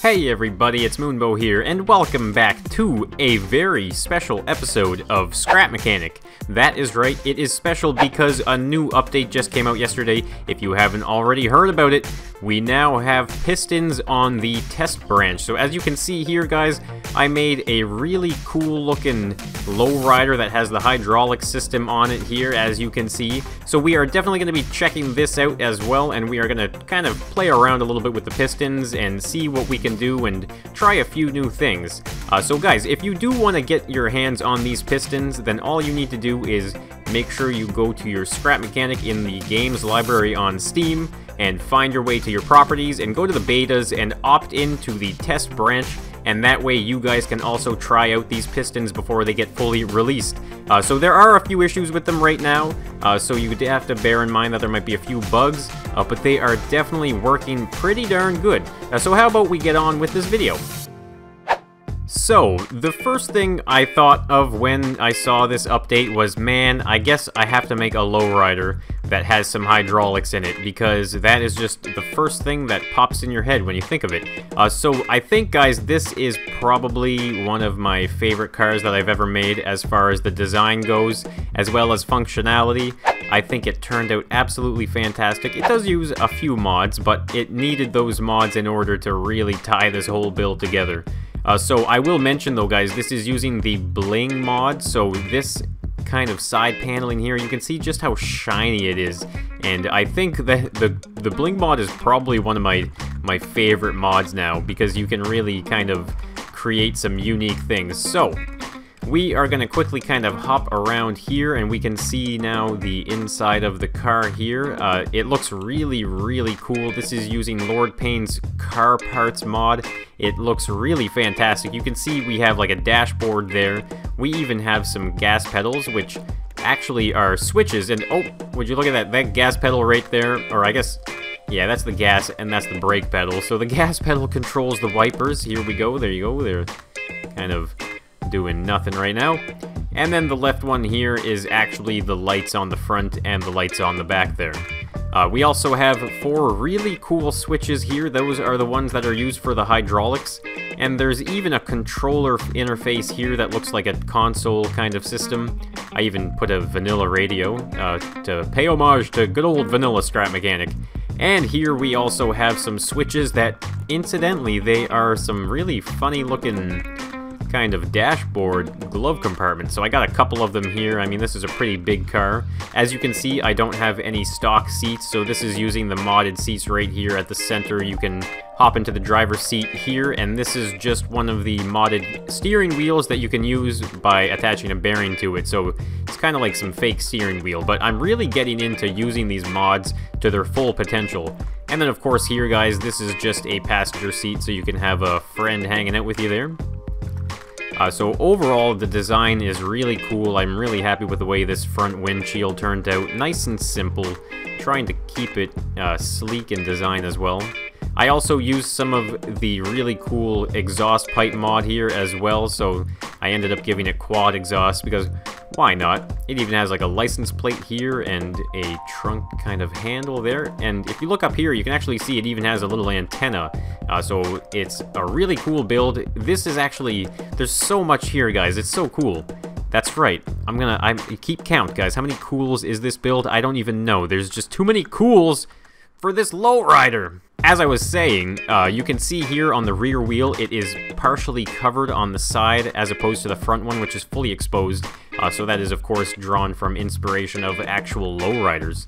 Hey everybody, it's Moonbow here, and welcome back to a very special episode of Scrap Mechanic. That is right, it is special because a new update just came out yesterday. If you haven't already heard about it, we now have pistons on the test branch. So as you can see here, guys, I made a really cool looking lowrider that has the hydraulic system on it here, as you can see. So we are definitely going to be checking this out as well, and we are going to kind of play around a little bit with the pistons and see what we can do and try a few new things. So guys, if you do want to get your hands on these pistons, then all you need to do is make sure you go to your Scrap Mechanic in the games library on Steam and find your way to your properties and go to the betas and opt into the test branch, and that way you guys can also try out these pistons before they get fully released. So there are a few issues with them right now, so you have to bear in mind that there might be a few bugs, but they are definitely working pretty darn good. So how about we get on with this video? So, the first thing I thought of when I saw this update was, man, I guess I have to make a lowrider that has some hydraulics in it, because that is just the first thing that pops in your head when you think of it. So I think, guys, this is probably one of my favorite cars that I've ever made as far as the design goes, as well as functionality. I think it turned out absolutely fantastic. It does use a few mods, but it needed those mods in order to really tie this whole build together. So I will mention though, guys, this is using the bling mod, so this kind of side paneling here, you can see just how shiny it is, and I think that the bling mod is probably one of my favorite mods now, because you can really kind of create some unique things. So we are going to quickly kind of hop around here, and we can see now the inside of the car here. It looks really, really cool. This is using Lord Payne's car parts mod. It looks really fantastic. You can see we have like a dashboard there. We even have some gas pedals, which actually are switches. And oh, would you look at that gas pedal right there? Or I guess, yeah, that's the gas and that's the brake pedal. So the gas pedal controls the wipers. Here we go. There you go. They're kind of doing nothing right now. And then the left one here is actually the lights on the front and the lights on the back there. We also have 4 really cool switches here. Those are the ones that are used for the hydraulics. And there's even a controller interface here that looks like a console kind of system. I even put a vanilla radio to pay homage to good old vanilla Scrap Mechanic. And here we also have some switches that, incidentally, they are some really funny looking kind of dashboard glove compartment. So I got a couple of them here. I mean, this is a pretty big car. As you can see, I don't have any stock seats, so this is using the modded seats right here at the center. You can hop into the driver's seat here, and this is just one of the modded steering wheels that you can use by attaching a bearing to it. So it's kind of like some fake steering wheel, but I'm really getting into using these mods to their full potential. And then of course here, guys, this is just a passenger seat, so you can have a friend hanging out with you there. So overall, the design is really cool. I'm really happy with the way this front windshield turned out. Nice and simple, trying to keep it sleek in design as well. I also used some of the really cool exhaust pipe mod here as well, so I ended up giving it quad exhaust because why not? It even has like a license plate here and a trunk kind of handle there, and if you look up here you can actually see it even has a little antenna, so it's a really cool build. This is actually, there's so much here, guys, it's so cool. That's right, I keep count, guys. How many cools is this build? I don't even know. There's just too many cools for this lowrider. As I was saying, you can see here on the rear wheel, it is partially covered on the side as opposed to the front one, which is fully exposed. So that is, of course, drawn from inspiration of actual lowriders.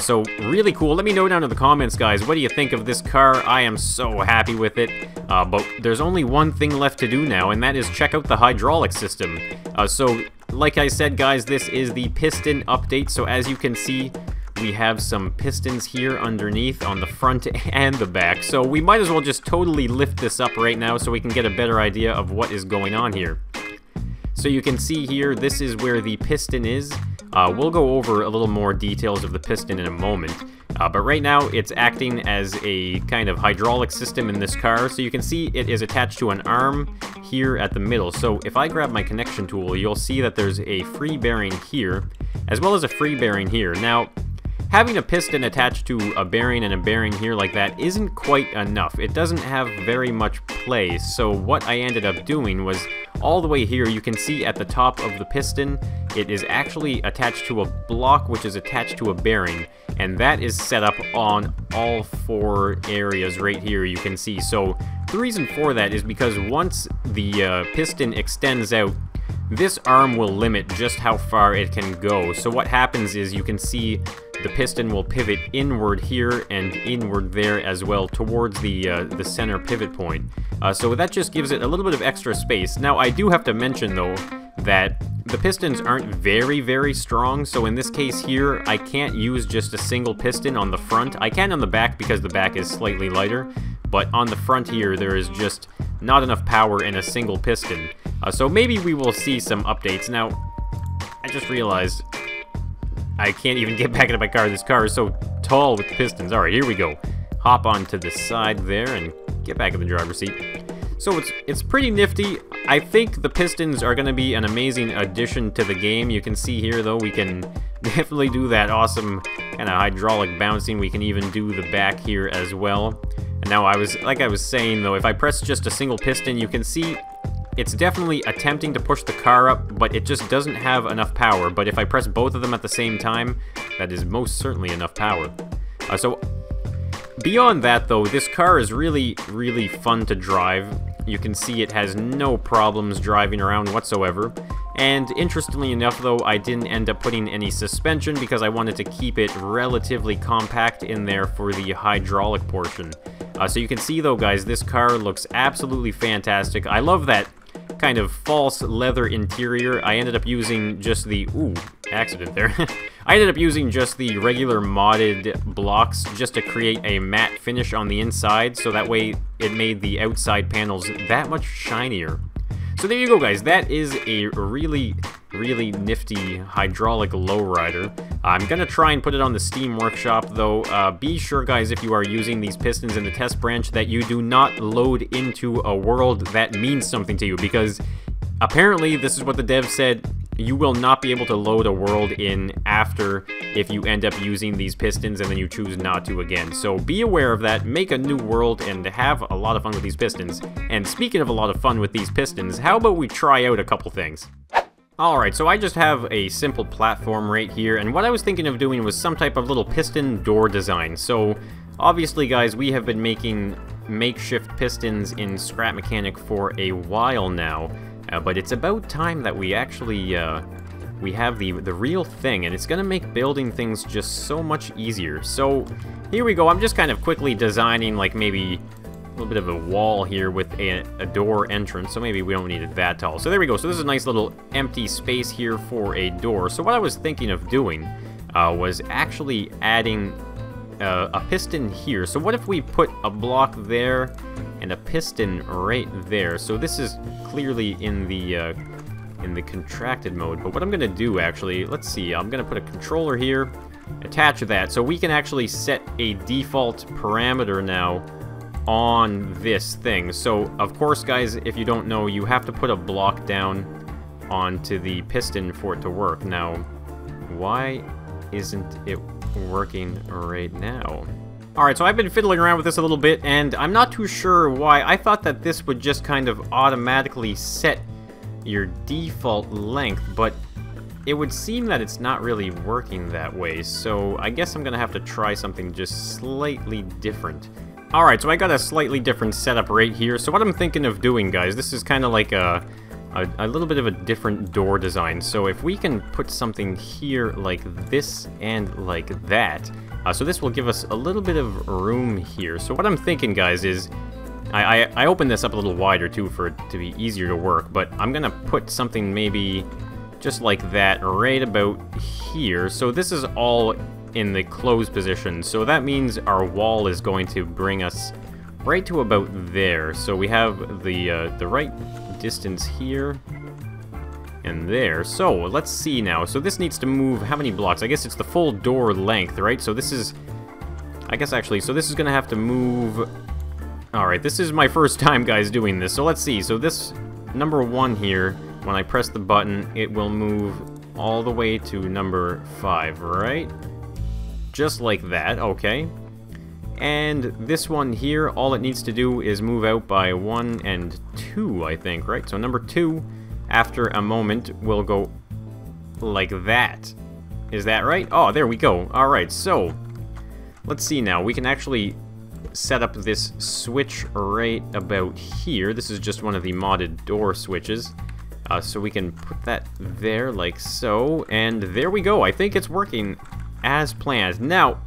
So really cool. Let me know down in the comments, guys, what do you think of this car? I am so happy with it. But there's only one thing left to do now, and that is check out the hydraulic system. So like I said, guys, this is the piston update. So as you can see, we have some pistons here underneath on the front and the back, so we might as well just totally lift this up right now so we can get a better idea of what is going on here. So you can see here, this is where the piston is. We'll go over a little more details of the piston in a moment, but right now it's acting as a kind of hydraulic system in this car. So you can see it is attached to an arm here at the middle. So if I grab my connection tool, you'll see that there's a free bearing here, as well as a free bearing here. Now, having a piston attached to a bearing and a bearing here like that isn't quite enough. It doesn't have very much play. So what I ended up doing was, all the way here, you can see at the top of the piston, it is actually attached to a block which is attached to a bearing, and that is set up on all 4 areas right here, you can see. So the reason for that is because once the piston extends out, this arm will limit just how far it can go. So what happens is, you can see the piston will pivot inward here and inward there as well towards the center pivot point. So that just gives it a little bit of extra space. Now I do have to mention though that the pistons aren't very, very strong. So in this case here, I can't use just a single piston on the front. I can on the back because the back is slightly lighter. But on the front here, there is just not enough power in a single piston. So maybe we will see some updates. Now, I just realized I can't even get back into my car. This car is so tall with the pistons. Alright, here we go. Hop onto the side there and get back in the driver's seat. So it's pretty nifty. I think the pistons are going to be an amazing addition to the game. You can see here, though, we can definitely do that awesome kind of hydraulic bouncing. We can even do the back here as well. And now, like I was saying, though, if I press just a single piston, you can see it's definitely attempting to push the car up, but it just doesn't have enough power. But if I press both of them at the same time, that is most certainly enough power. So beyond that, though, this car is really, really fun to drive. You can see it has no problems driving around whatsoever. And interestingly enough, though, I didn't end up putting any suspension because I wanted to keep it relatively compact in there for the hydraulic portion. So you can see, though, guys, this car looks absolutely fantastic. I love that kind of false leather interior. I ended up using just the... Ooh, accident there. I ended up using just the regular modded blocks just to create a matte finish on the inside, so that way it made the outside panels that much shinier. So there you go, guys. That is a really, really nifty hydraulic lowrider. I'm going to try and put it on the Steam Workshop, though. Be sure, guys, if you are using these pistons in the test branch, that you do not load into a world that means something to you, because apparently this is what the dev said. You will not be able to load a world in after if you end up using these pistons and then you choose not to again. So be aware of that, make a new world, and have a lot of fun with these pistons. And speaking of a lot of fun with these pistons, how about we try out a couple things? Alright, so I just have a simple platform right here, and what I was thinking of doing was some type of little piston door design. So obviously, guys, we have been making makeshift pistons in Scrap Mechanic for a while now. But it's about time that we actually, we have the real thing, and it's gonna make building things just so much easier. So, here we go. I'm just kind of quickly designing, like, maybe a little bit of a wall here with a door entrance, so maybe we don't need it that tall. So there we go. So this is a nice little empty space here for a door. So what I was thinking of doing was actually adding a piston here. So what if we put a block there and a piston right there? So this is clearly in the contracted mode, but what I'm gonna do, actually, let's see, I'm gonna put a controller here, attach that, so we can actually set a default parameter now on this thing. So of course, guys, if you don't know, you have to put a block down onto the piston for it to work. Now, why isn't it working right now? Alright, so I've been fiddling around with this a little bit, and I'm not too sure why. I thought that this would just kind of automatically set your default length, but it would seem that it's not really working that way, so I guess I'm gonna have to try something just slightly different. Alright, so I got a slightly different setup right here. So what I'm thinking of doing, guys, this is kind of like a little bit of a different door design. So if we can put something here like this and like that, so this will give us a little bit of room here. So what I'm thinking, guys, is I opened this up a little wider too for it to be easier to work, but I'm gonna put something maybe just like that right about here. So this is all in the closed position, so that means our wall is going to bring us right to about there. So we have the right distance here and there. So let's see now. So this needs to move how many blocks? I guess it's the full door length, right? So this is, I guess actually, so this is gonna have to move. Alright, this is my first time, guys, doing this. So let's see. So this number 1 here, when I press the button, it will move all the way to number 5, right? Just like that, okay. And this one here, all it needs to do is move out by 1 and 2, I think, right? So number 2, after a moment, will go like that. Is that right? Oh, there we go. Alright, so let's see now. We can actually set up this switch right about here. This is just one of the modded door switches. So we can put that there like so. And there we go. I think it's working as planned. Now,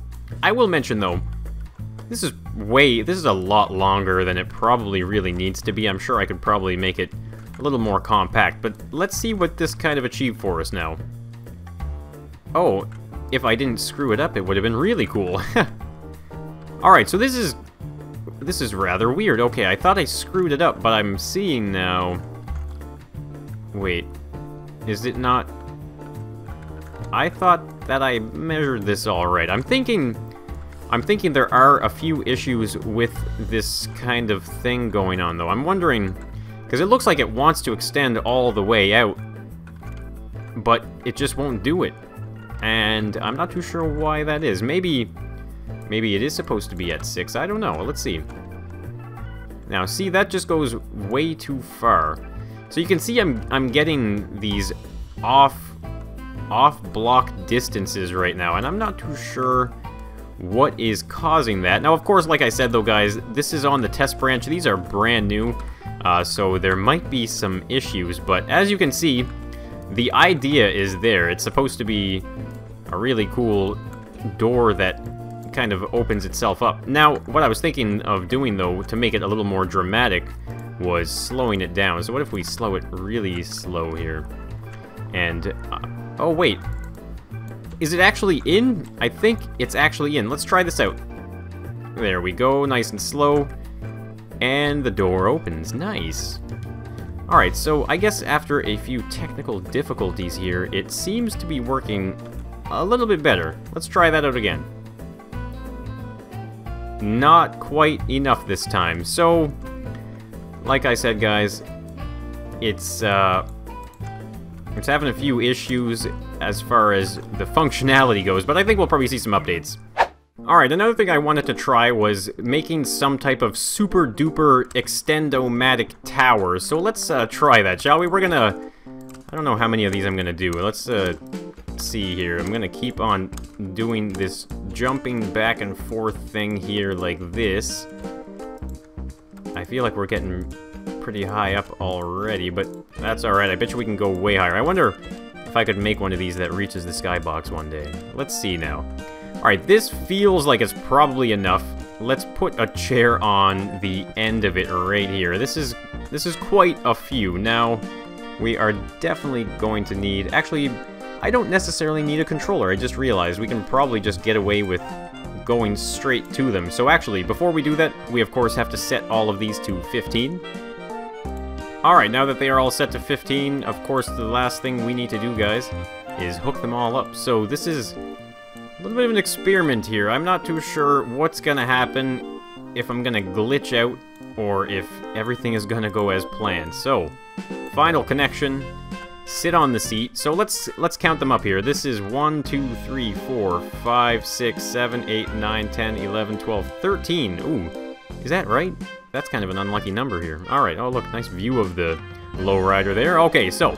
I will mention though, this is a lot longer than it probably really needs to be. I'm sure I could probably make it a little more compact, but let's see what this kind of achieved for us now. Oh, if I didn't screw it up, it would have been really cool. Alright, so this is rather weird. Okay, I thought I screwed it up, but I'm seeing now... Wait, is it not... I thought that I measured this all right. I'm thinking there are a few issues with this kind of thing going on, though. I'm wondering, because it looks like it wants to extend all the way out, but it just won't do it. And I'm not too sure why that is. Maybe it is supposed to be at 6. I don't know. Let's see. Now, see, that just goes way too far. So you can see I'm getting these off-block distances right now, and I'm not too sure what is causing that. Now, of course, like I said, though, guys, this is on the test branch. These are brand new, so there might be some issues, but as you can see, the idea is there. It's supposed to be a really cool door that kind of opens itself up. Now, what I was thinking of doing, though, to make it a little more dramatic, was slowing it down. So what if we slow it really slow here? And, oh, wait. Is it actually in? I think it's actually in. Let's try this out. There we go, nice and slow. And the door opens. Nice. Alright, so I guess after a few technical difficulties here, it seems to be working a little bit better. Let's try that out again. Not quite enough this time. So, like I said, guys, it's having a few issues as far as the functionality goes, but I think we'll probably see some updates. Alright, another thing I wanted to try was making some type of SuperDuper ExtendoMatic tower. So let's try that, shall we? We're gonna... I don't know how many of these I'm gonna do. Let's see here. I'm gonna keep on doing this jumping back and forth thing here like this. I feel like we're getting pretty high up already, but that's alright. I bet you we can go way higher. I wonder if I could make one of these that reaches the skybox one day. Let's see now. Alright, this feels like it's probably enough. Let's put a chair on the end of it right here. This is quite a few. Now, we are definitely going to need... Actually, I don't necessarily need a controller. I just realized we can probably just get away with going straight to them. So actually, before we do that, we of course have to set all of these to 15. Alright, now that they are all set to 15, of course the last thing we need to do, guys, is hook them all up. So this is a little bit of an experiment here. I'm not too sure what's gonna happen, if I'm gonna glitch out, or if everything is gonna go as planned. So, final connection, sit on the seat. So let's count them up here. This is 1, 2, 3, 4, 5, 6, 7, 8, 9, 10, 11, 12, 13. Ooh, is that right? That's kind of an unlucky number here. Alright, oh look, nice view of the lowrider there. Okay, so,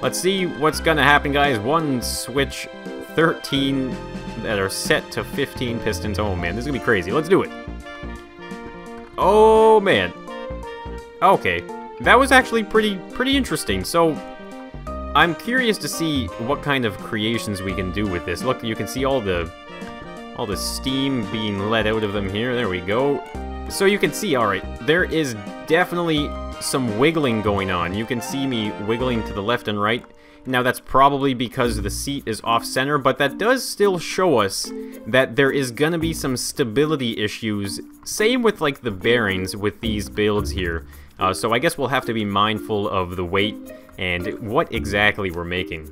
let's see what's gonna happen, guys. One switch, 13 that are set to 15 pistons. Oh man, this is gonna be crazy. Let's do it. Oh man. Okay, that was actually pretty interesting. So, I'm curious to see what kind of creations we can do with this. Look, you can see all the steam being let out of them here. There we go. So you can see, alright, there is definitely some wiggling going on. You can see me wiggling to the left and right. Now that's probably because the seat is off-center, but that does still show us that there is gonna be some stability issues. Same with like the bearings with these builds here. So I guess we'll have to be mindful of the weight and what exactly we're making.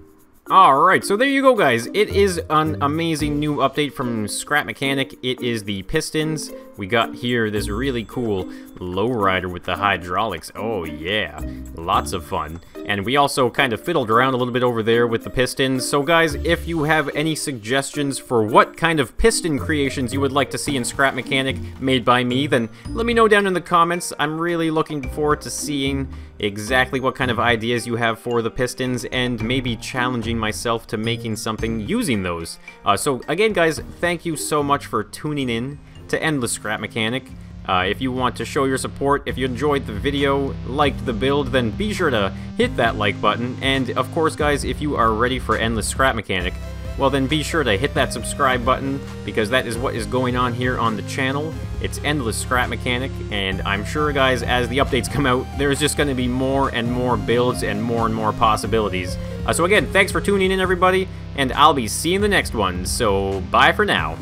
Alright, so there you go, guys. It is an amazing new update from Scrap Mechanic. It is the Pistons. We got here this really cool lowrider with the hydraulics. Oh yeah, lots of fun. And we also kind of fiddled around a little bit over there with the pistons. So guys, if you have any suggestions for what kind of piston creations you would like to see in Scrap Mechanic made by me, then let me know down in the comments. I'm really looking forward to seeing exactly what kind of ideas you have for the pistons and maybe challenging myself to making something using those. So again, guys, thank you so much for tuning in to Endless Scrap Mechanic. If you want to show your support, if you enjoyed the video, liked the build, then be sure to hit that like button. And of course, guys, if you are ready for Endless Scrap Mechanic, well then be sure to hit that subscribe button, because that is what is going on here on the channel. It's Endless Scrap Mechanic, and I'm sure, guys, as the updates come out, there's just going to be more and more builds and more possibilities. So again, thanks for tuning in, everybody, and I'll be seeing the next one, so bye for now.